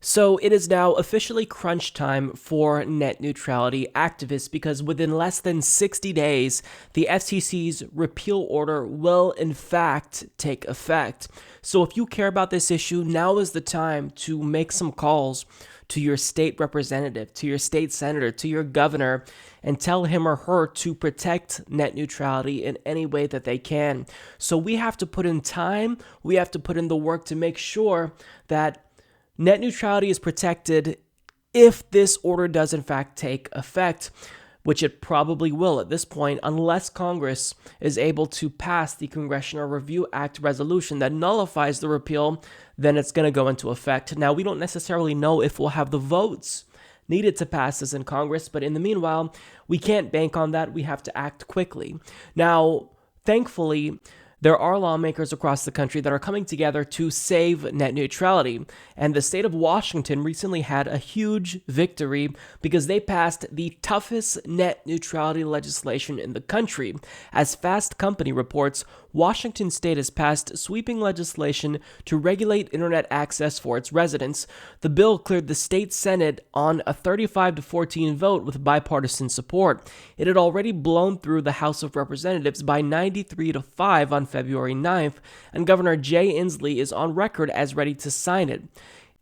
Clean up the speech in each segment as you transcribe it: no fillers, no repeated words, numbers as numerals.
So it is now officially crunch time for net neutrality activists because within less than 60 days, the FCC's repeal order will in fact take effect. So if you care about this issue, now is the time to make some calls to your state representative, to your state senator, to your governor, and tell him or her to protect net neutrality in any way that they can. So we have to put in time, we have to put in the work to make sure that net neutrality is protected if this order does in fact take effect, which it probably will at this point, unless Congress is able to pass the Congressional Review Act resolution that nullifies the repeal, then it's going to go into effect. Now, we don't necessarily know if we'll have the votes needed to pass this in Congress, but in the meanwhile, we can't bank on that. We have to act quickly. Now, thankfully, there are lawmakers across the country that are coming together to save net neutrality, and the state of Washington recently had a huge victory because they passed the toughest net neutrality legislation in the country. As Fast Company reports, Washington state has passed sweeping legislation to regulate internet access for its residents. The bill cleared the state Senate on a 35-14 vote with bipartisan support. It had already blown through the House of Representatives by 93-5 on February 9th, and Governor Jay Inslee is on record as ready to sign it.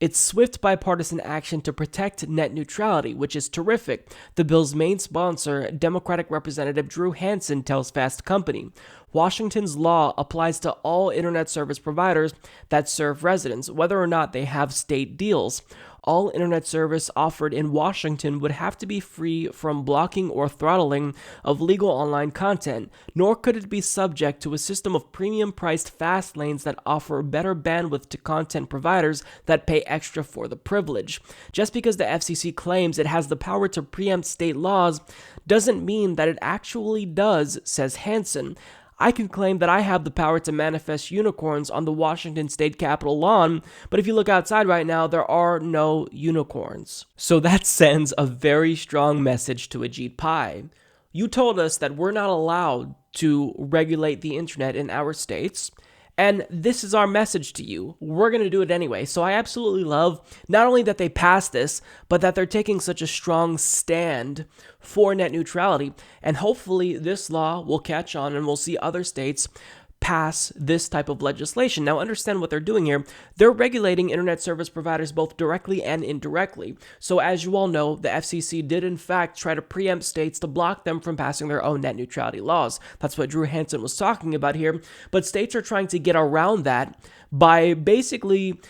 It's swift bipartisan action to protect net neutrality, which is terrific. The bill's main sponsor, Democratic Representative Drew Hansen, tells Fast Company, Washington's law applies to all internet service providers that serve residents, whether or not they have state deals. All internet service offered in Washington would have to be free from blocking or throttling of legal online content, nor could it be subject to a system of premium-priced fast lanes that offer better bandwidth to content providers that pay extra for the privilege. Just because the FCC claims it has the power to preempt state laws doesn't mean that it actually does, says Hansen. I can claim that I have the power to manifest unicorns on the Washington state capitol lawn, but if you look outside right now, there are no unicorns. So that sends a very strong message to Ajit Pai. You told us that we're not allowed to regulate the internet in our states, and this is our message to you. We're going to do it anyway. So I absolutely love not only that they passed this, but that they're taking such a strong stand for net neutrality. And hopefully this law will catch on and we'll see other states pass this type of legislation. Now understand what they're doing here. They're regulating internet service providers both directly and indirectly. So as you all know, the FCC did in fact try to preempt states to block them from passing their own net neutrality laws. That's what Drew Hansen was talking about here. But states are trying to get around that by basically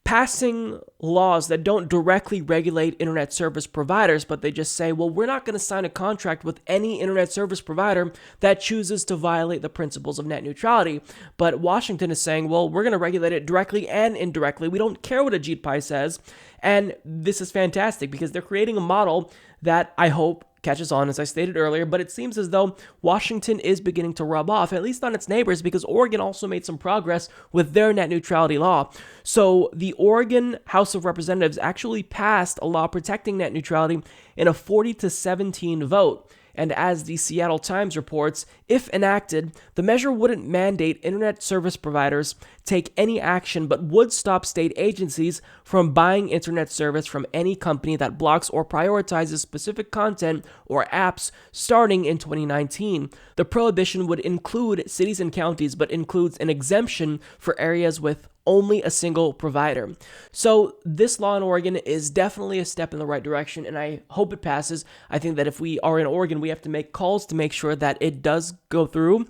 passing laws that don't directly regulate internet service providers, but they just say, well, we're not going to sign a contract with any internet service provider that chooses to violate the principles of net neutrality. But Washington is saying, well, we're going to regulate it directly and indirectly. We don't care what Ajit Pai says. And this is fantastic because they're creating a model that I hope catches on, as I stated earlier, but it seems as though Washington is beginning to rub off, at least on its neighbors, because Oregon also made some progress with their net neutrality law. So the Oregon House of Representatives actually passed a law protecting net neutrality in a 40-17 vote. And as the Seattle Times reports, if enacted, the measure wouldn't mandate internet service providers take any action but would stop state agencies from buying internet service from any company that blocks or prioritizes specific content or apps starting in 2019. The prohibition would include cities and counties, but includes an exemption for areas with only a single provider. So this law in Oregon is definitely a step in the right direction, and I hope it passes. I think that if we are in Oregon, we have to make calls to make sure that it does go through.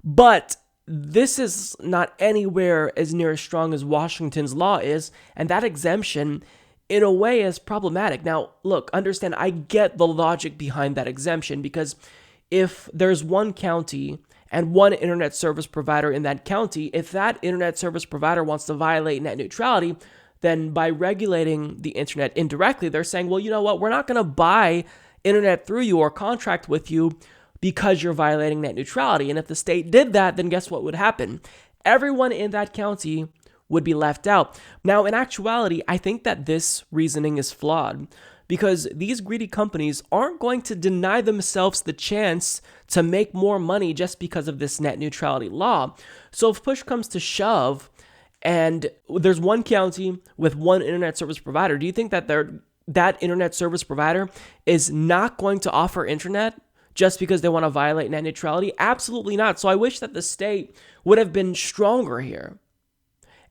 But this is not anywhere as near as strong as Washington's law is, and that exemption, in a way, is problematic. Now, look, understand, I get the logic behind that exemption, because if there's one county and one internet service provider in that county, if that internet service provider wants to violate net neutrality, then by regulating the internet indirectly, they're saying, well, you know what, we're not going to buy internet through you or contract with you because you're violating net neutrality. And if the state did that, then guess what would happen? Everyone in that county would be left out. Now, in actuality, I think that this reasoning is flawed, because these greedy companies aren't going to deny themselves the chance to make more money just because of this net neutrality law. So if push comes to shove and there's one county with one internet service provider, do you think that that internet service provider is not going to offer internet just because they want to violate net neutrality? Absolutely not. So I wish that the state would have been stronger here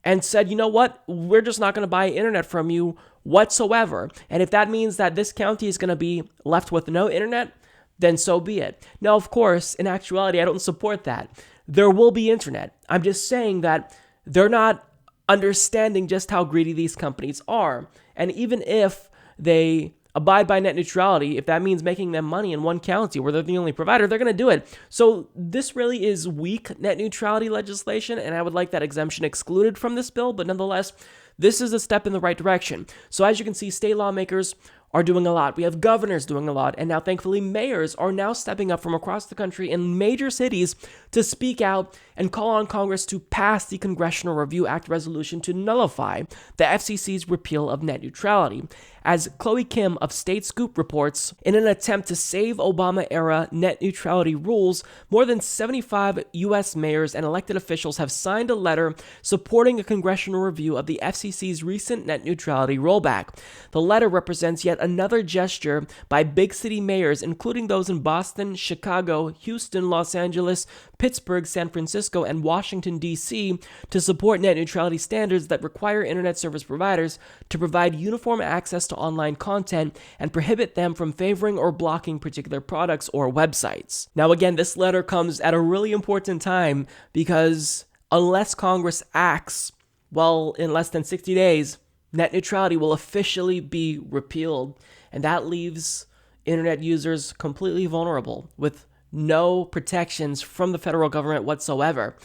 and said, you know what, we're just not going to buy internet from you whatsoever. And if that means that this county is going to be left with no internet, then so be it. Now, of course, in actuality, I don't support that. There will be internet. I'm just saying that they're not understanding just how greedy these companies are. And even if they abide by net neutrality, if that means making them money in one county where they're the only provider, they're going to do it. So this really is weak net neutrality legislation, and I would like that exemption excluded from this bill, but nonetheless, this is a step in the right direction. So as you can see, state lawmakers are doing a lot. We have governors doing a lot, and now thankfully mayors are now stepping up from across the country in major cities to speak out and call on Congress to pass the Congressional Review Act resolution to nullify the FCC's repeal of net neutrality. As Chloe Kim of State Scoop reports, in an attempt to save Obama-era net neutrality rules, more than 75 U.S. mayors and elected officials have signed a letter supporting a congressional review of the FCC's recent net neutrality rollback. The letter represents yet another gesture by big city mayors, including those in Boston, Chicago, Houston, Los Angeles, Pittsburgh, San Francisco, and Washington, D.C., to support net neutrality standards that require internet service providers to provide uniform access to online content and prohibit them from favoring or blocking particular products or websites. Now, again, this letter comes at a really important time because unless Congress acts, well, in less than 60 days, net neutrality will officially be repealed, and that leaves internet users completely vulnerable with no protections from the federal government whatsoever.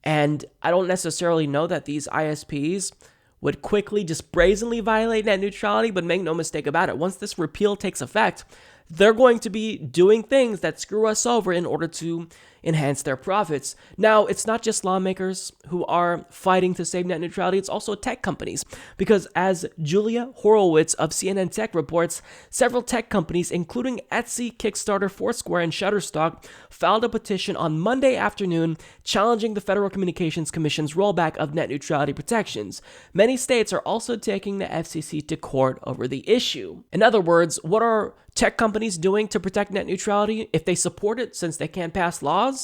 And I don't necessarily know that these ISPs would quickly just brazenly violate net neutrality, but make no mistake about it, once this repeal takes effect, they're going to be doing things that screw us over in order to enhance their profits. Now, it's not just lawmakers who are fighting to save net neutrality, it's also tech companies. Because as Julia Horowitz of CNN Tech reports, several tech companies, including Etsy, Kickstarter, Foursquare, and Shutterstock, filed a petition on Monday afternoon challenging the Federal Communications Commission's rollback of net neutrality protections. Many states are also taking the FCC to court over the issue. In other words, what are tech companies doing to protect net neutrality if they support it since they can't pass laws?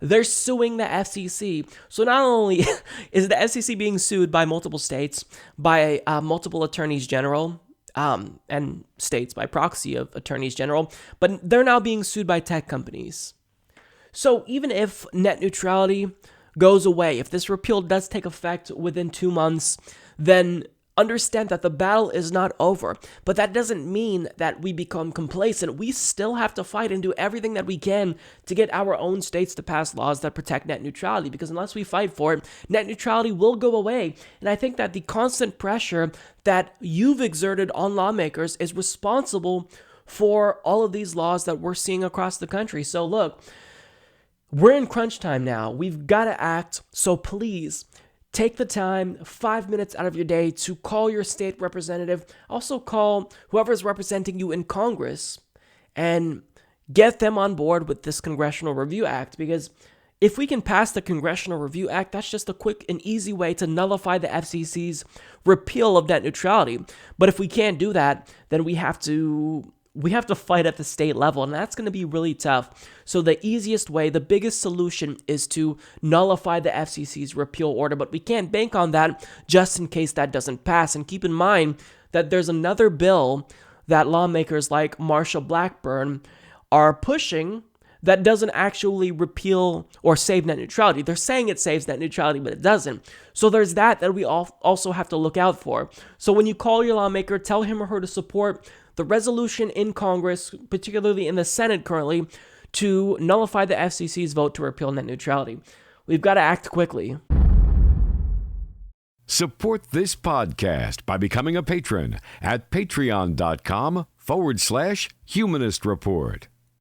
They're suing the FCC. So not only is the FCC being sued by multiple states, by multiple attorneys general, and states by proxy of attorneys general, but they're now being sued by tech companies. So even if net neutrality goes away, if this repeal does take effect within 2 months, then understand that the battle is not over, but that doesn't mean that we become complacent. We still have to fight and do everything that we can to get our own states to pass laws that protect net neutrality, because unless we fight for it, net neutrality will go away. And I think that the constant pressure that you've exerted on lawmakers is responsible for all of these laws that we're seeing across the country. So look, we're in crunch time now. We've got to act. So please, take the time, 5 minutes out of your day, to call your state representative. Also call whoever's representing you in Congress and get them on board with this Congressional Review Act. Because if we can pass the Congressional Review Act, that's just a quick and easy way to nullify the FCC's repeal of net neutrality. But if we can't do that, then we have to fight at the state level, and that's going to be really tough. So the easiest way, the biggest solution, is to nullify the FCC's repeal order, but we can't bank on that just in case that doesn't pass. And keep in mind that there's another bill that lawmakers like Marsha Blackburn are pushing that doesn't actually repeal or save net neutrality. They're saying it saves net neutrality, but it doesn't. So there's that we also have to look out for. So when you call your lawmaker, tell him or her to support the resolution in Congress, particularly in the Senate currently, to nullify the FCC's vote to repeal net neutrality. We've got to act quickly. Support this podcast by becoming a patron at patreon.com/Humanist Report.